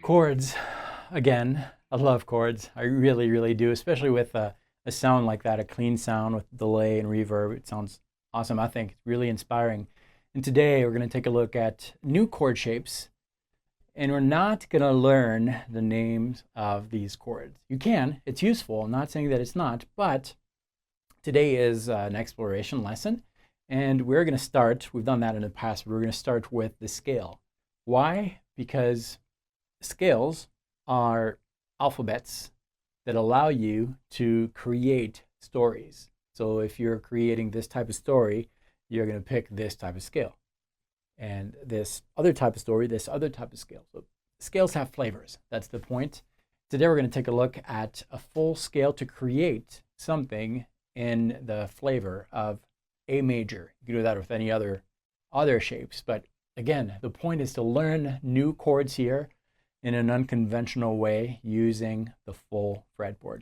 Chords, again, I love chords. I really, really do, especially with a sound like that, a clean sound with delay and reverb. It sounds awesome. I think it's really inspiring. And today we're going to take a look at new chord shapes, and we're not going to learn the names of these chords. You can, it's useful. I'm not saying that it's not, but today is an exploration lesson, and we're going to start, we've done that in the past, but we're going to start with the scale. Why? Because scales are alphabets that allow you to create stories. So if you're creating this type of story, you're going to pick this type of scale. And this other type of story, this other type of scale. So scales have flavors. That's the point. Today we're going to take a look at a full scale to create something in the flavor of A major. You can do that with any other shapes. But again, the point is to learn new chords here in an unconventional way using the full fretboard.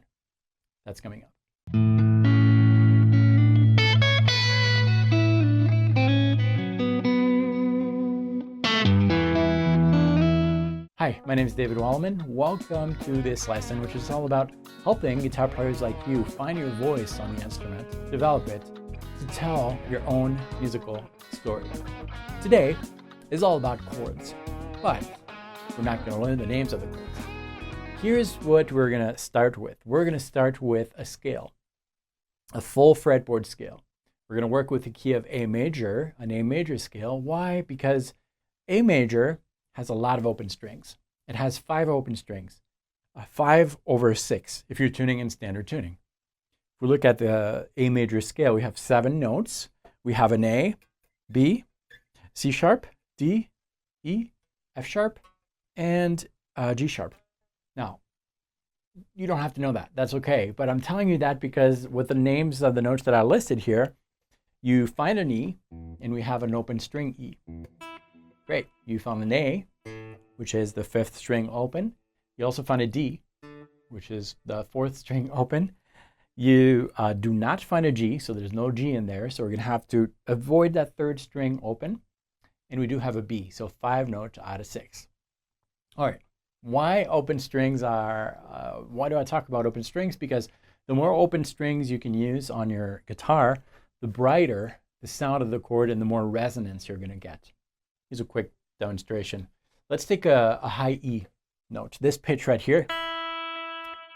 That's coming up. Hi, my name is David Wallman. Welcome to this lesson, which is all about helping guitar players like you find your voice on the instrument, develop it, to tell your own musical story. Today is all about chords, but we're not going to learn the names of the chords. Here's what we're going to start with. We're going to start with a scale, a full fretboard scale. We're going to work with the key of A major, an A major scale. Why? Because A major has a lot of open strings. It has 5 open strings, 5/6 if you're tuning in standard tuning. If we look at the A major scale, we have 7 notes. We have an A, B, C sharp, D, E, F sharp, and G sharp. Now, you don't have to know that. That's okay. But I'm telling you that because with the names of the notes that I listed here, you find an E, and we have an open string E. Great. You found an A, which is the 5th string open. You also find a D, which is the 4th string open. You do not find a G, so there's no G in there. So we're going to have to avoid that 3rd string open. And we do have a B, so 5 notes out of 6. All right, why open strings are, why do I talk about open strings? Because the more open strings you can use on your guitar, the brighter the sound of the chord and the more resonance you're going to get. Here's a quick demonstration. Let's take a high E note. This pitch right here,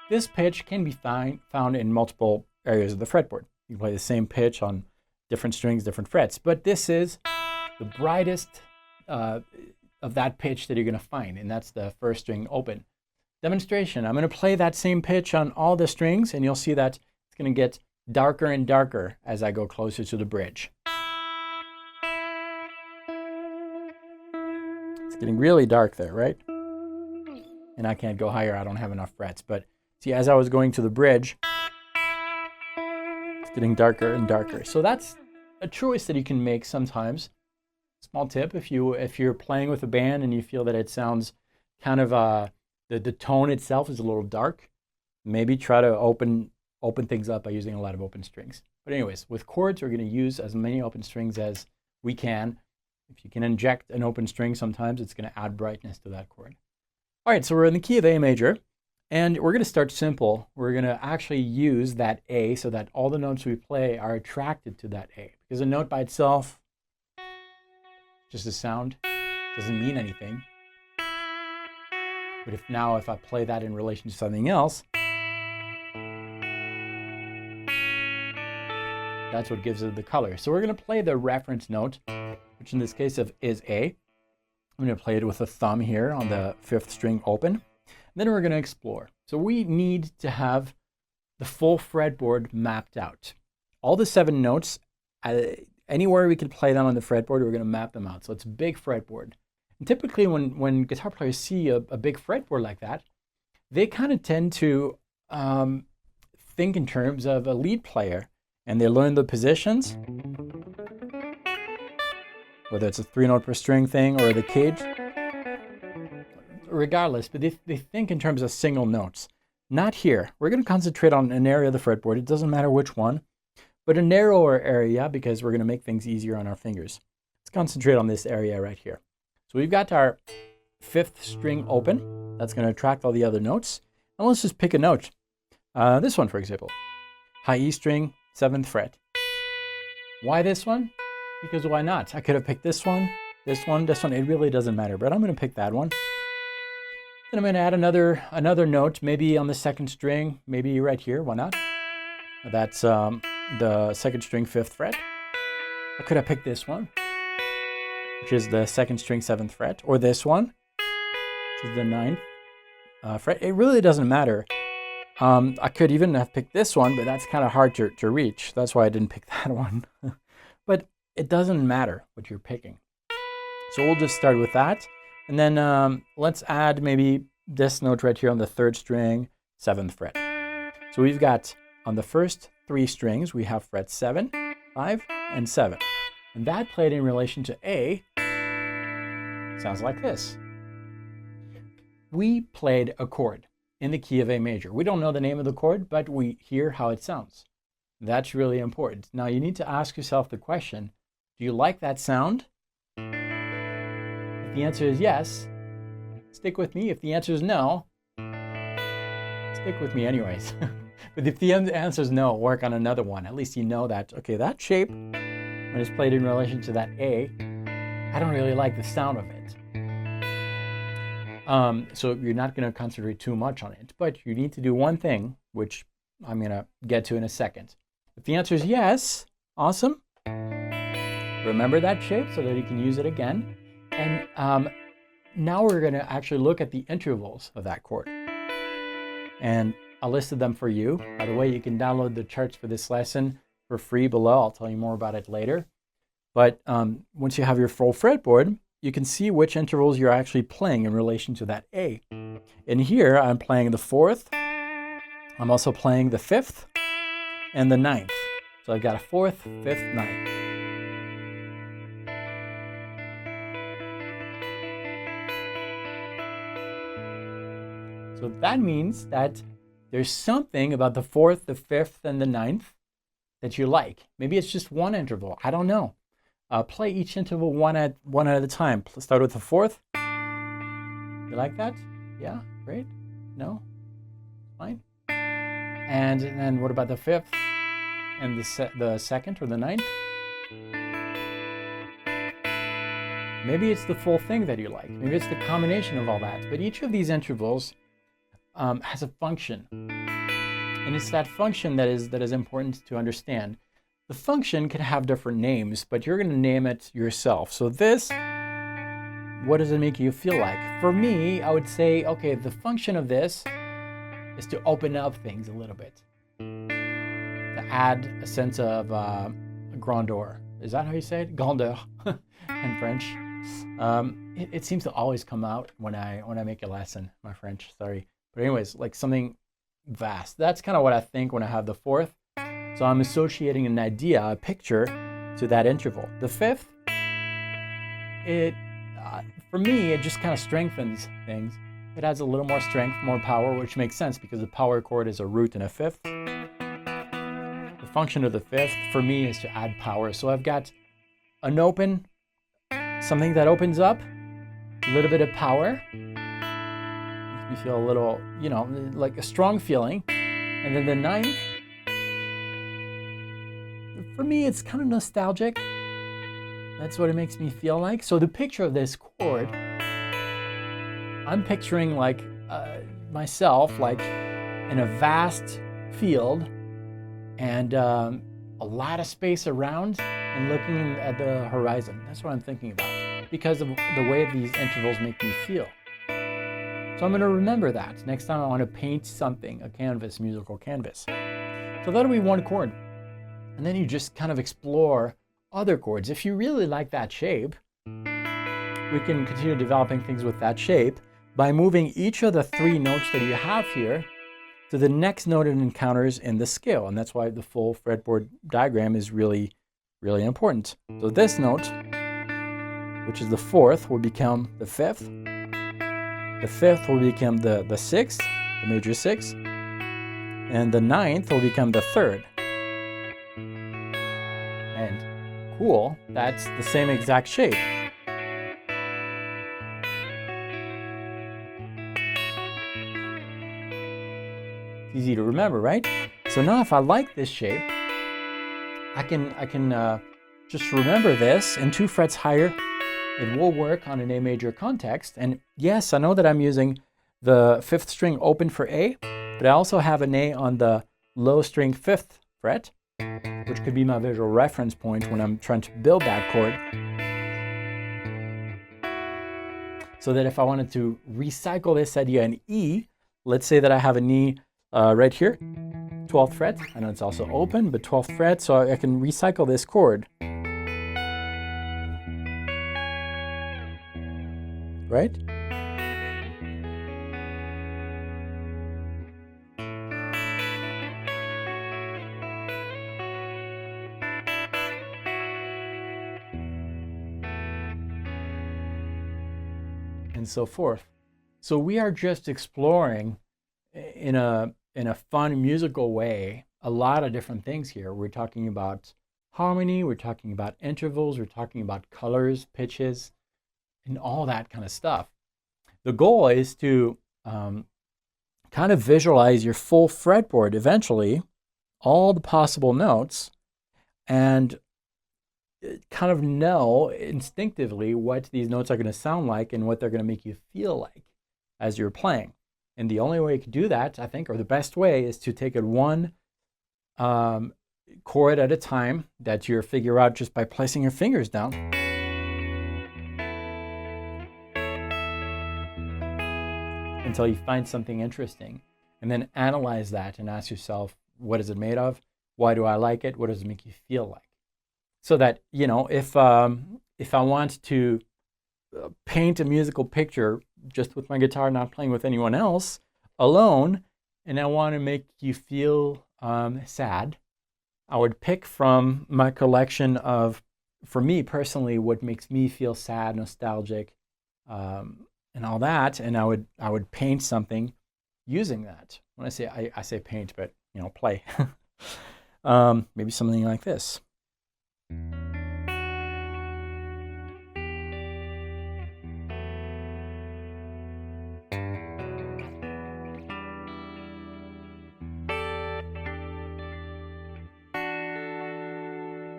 this pitch can be found in multiple areas of the fretboard. You can play the same pitch on different strings, different frets, but this is the brightest of that pitch that you're going to find, and that's the 1st string open. Demonstration, I'm going to play that same pitch on all the strings, and you'll see that it's going to get darker and darker as I go closer to the bridge. It's getting really dark there, right? And I can't go higher, I don't have enough frets, but see, as I was going to the bridge, it's getting darker and darker. So that's a choice that you can make sometimes. Small tip, if you're playing with a band and you feel that it sounds kind of the tone itself is a little dark, maybe try to open things up by using a lot of open strings. But anyways, with chords, we're going to use as many open strings as we can. If you can inject an open string, sometimes it's going to add brightness to that chord. All right, so we're in the key of A major, and we're going to start simple. We're going to actually use that A so that all the notes we play are attracted to that A. Because a note by itself, just a sound, doesn't mean anything. But if I play that in relation to something else, that's what gives it the color. So we're going to play the reference note, which in this case is A. I'm going to play it with a thumb here on the 5th string open. Then we're going to explore. So we need to have the the full fretboard mapped out. All the 7 notes, anywhere we can play them on the fretboard, we're going to map them out. So it's a big fretboard. And typically when guitar players see a big fretboard like that, they kind of tend to think in terms of a lead player, and they learn the positions, whether it's a 3-note per string thing or the cage, regardless, but they think in terms of single notes. Not here. We're going to concentrate on an area of the fretboard. It doesn't matter which one, but a narrower area because we're going to make things easier on our fingers. Let's concentrate on this area right here. So we've got our 5th string open. That's going to attract all the other notes. And let's just pick a note. This one, for example. High E string, 7th fret. Why this one? Because why not? I could have picked this one, this one, this one. It really doesn't matter, but I'm going to pick that one. Then I'm going to add another note, maybe on the 2nd string, maybe right here. Why not? That's the 2nd string, 5th fret. I could have picked this one, which is the 2nd string, 7th fret, or this one, which is the 9th fret. It really doesn't matter. I could even have picked this one, but that's kind of hard to reach. That's why I didn't pick that one. But it doesn't matter what you're picking. So we'll just start with that. And then let's add maybe this note right here on the 3rd string, 7th fret. So we've got on the first 3 strings, we have fret 7, 5, and 7. And that played in relation to A sounds like this. We played a chord in the key of A major. We don't know the name of the chord, but we hear how it sounds. That's really important. Now you need to ask yourself the question, do you like that sound? If the answer is yes, stick with me. If the answer is no, stick with me anyways. But if the answer is no, work on another one. At least you know that, okay, that shape, when it's played in relation to that A, I don't really like the sound of it. So you're not going to concentrate too much on it, but you need to do one thing, which I'm going to get to in a second. If the answer is yes, awesome. Remember that shape so that you can use it again. And now we're going to actually look at the intervals of that chord. And I listed them for you. By the way, you can download the charts for this lesson for free below. I'll tell you more about it later. But once you have your full fretboard, you can see which intervals you're actually playing in relation to that A. And here I'm playing the 4th. I'm also playing the 5th and the 9th. So I've got a 4th, 5th, 9th. So that means that there's something about the 4th, the 5th, and the 9th that you like. Maybe it's just one interval. I don't know. Play each interval one at a time. Start with the 4th. You like that? Yeah, great. No, fine. And then what about the 5th and the 2nd or the 9th? Maybe it's the full thing that you like. Maybe it's the combination of all that. But each of these intervals has a function, and it's that function that is important to understand. The function can have different names, but you're going to name it yourself. So this, what does it make you feel like? For me, I would say, okay, the function of this is to open up things a little bit, to add a sense of grandeur. Is that how you say it? Grandeur in French. It seems to always come out when I make a lesson, my French, sorry. But anyways, like something vast. That's kind of what I think when I have the 4th. So I'm associating an idea, a picture, to that interval. The 5th, for me, it just kind of strengthens things. It adds a little more strength, more power, which makes sense because the power chord is a root and a 5th. The function of the 5th, for me, is to add power. So I've got an open, something that opens up, a little bit of power. Makes me feel a little, like a strong feeling. And then the 9th, for me, it's kind of nostalgic. That's what it makes me feel like. So the picture of this chord, I'm picturing like myself like in a vast field and a lot of space around and looking at the horizon. That's what I'm thinking about because of the way these intervals make me feel. So I'm going to remember that next time I want to paint something, a canvas, musical canvas. So that'll be one chord. And then you just kind of explore other chords. If you really like that shape, we can continue developing things with that shape by moving each of the 3 notes that you have here to the next note it encounters in the scale. And that's why the full fretboard diagram is really, really important. So this note, which is the 4th, will become the 5th. The 5th will become the 6th, the major 6th. And the 9th will become the 3rd. And cool, that's the same exact shape. Easy to remember, right? So now if I like this shape, I can just remember this, and 2 frets higher, it will work on an A major context. And yes, I know that I'm using the 5th string open for A, but I also have an A on the low string 5th fret, which could be my visual reference point when I'm trying to build that chord. So that if I wanted to recycle this idea in E, let's say that I have an E right here, 12th fret. I know it's also open, but 12th fret, so I can recycle this chord. Right? And so forth. So we are just exploring in a fun musical way a lot of different things here. We're talking about harmony, we're talking about intervals, we're talking about colors, pitches, and all that kind of stuff. The goal is to kind of visualize your full fretboard eventually, all the possible notes, and kind of know instinctively what these notes are going to sound like and what they're going to make you feel like as you're playing. And the only way you can do that, I think, or the best way, is to take it one chord at a time that you figure out just by placing your fingers down. Until you find something interesting, and then analyze that and ask yourself, what is it made of? Why do I like it? What does it make you feel like? So that, you know, if I want to paint a musical picture just with my guitar, not playing with anyone else, alone, and I want to make you feel sad, I would pick from my collection of, for me personally, what makes me feel sad, nostalgic, and all that, and I would paint something using that. When I say paint, but you know, play. Maybe something like this.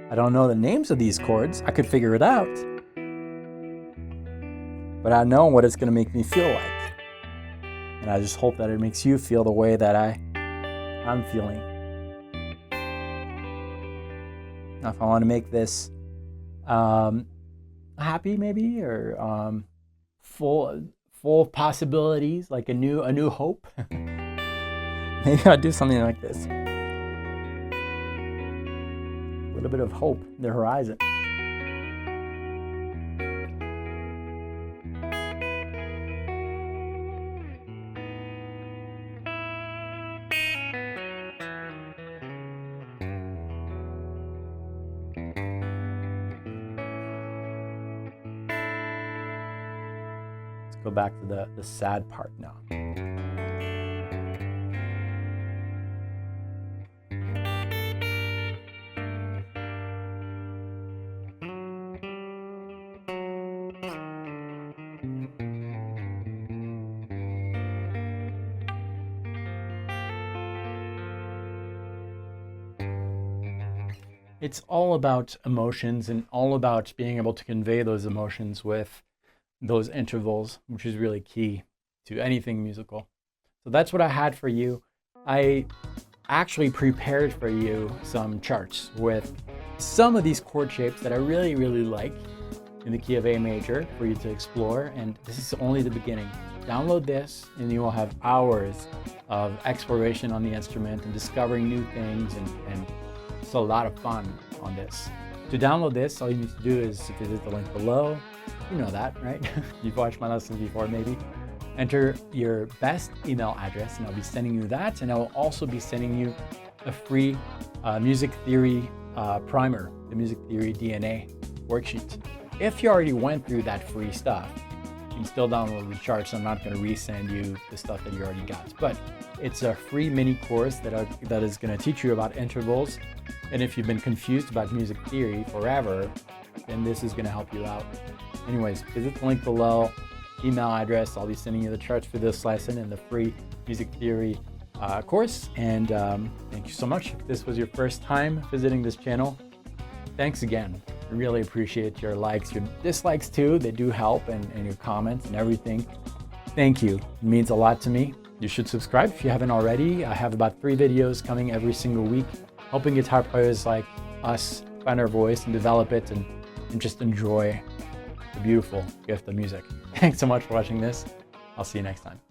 I don't know the names of these chords. I could figure it out. But I know what it's going to make me feel like. And I just hope that it makes you feel the way that I'm feeling. Now, if I want to make this happy, maybe, or full of possibilities, like a new hope, maybe I'll do something like this. A little bit of hope in the horizon. Go back to the sad part now. It's all about emotions and all about being able to convey those emotions with those intervals, which is really key to anything musical. So that's what I had for you. I actually prepared for you some charts with some of these chord shapes that I really, really like in the key of A major for you to explore. And this is only the beginning. download this and you will have hours of exploration on the instrument and discovering new things, and it's a lot of fun on this. To download this, all you need to do is visit the link below. You know that, right? You've watched my lessons before, maybe. Enter your best email address and I'll be sending you that, and I will also be sending you a free music theory primer, the music theory DNA worksheet. If you already went through that free stuff, you can still download the charts. I'm not going to resend you the stuff that you already got, but it's a free mini course that is going to teach you about intervals. And if you've been confused about music theory forever, then this is going to help you out. Anyways, visit the link below, email address. I'll be sending you the charts for this lesson and the free music theory course. And thank you so much. If this was your first time visiting this channel, thanks again. I really appreciate your likes, your dislikes too. They do help, and your comments and everything. Thank you. It means a lot to me. You should subscribe if you haven't already. I have about 3 videos coming every single week, helping guitar players like us find our voice and develop it, and just enjoy the beautiful gift of music. Thanks so much for watching this. I'll see you next time.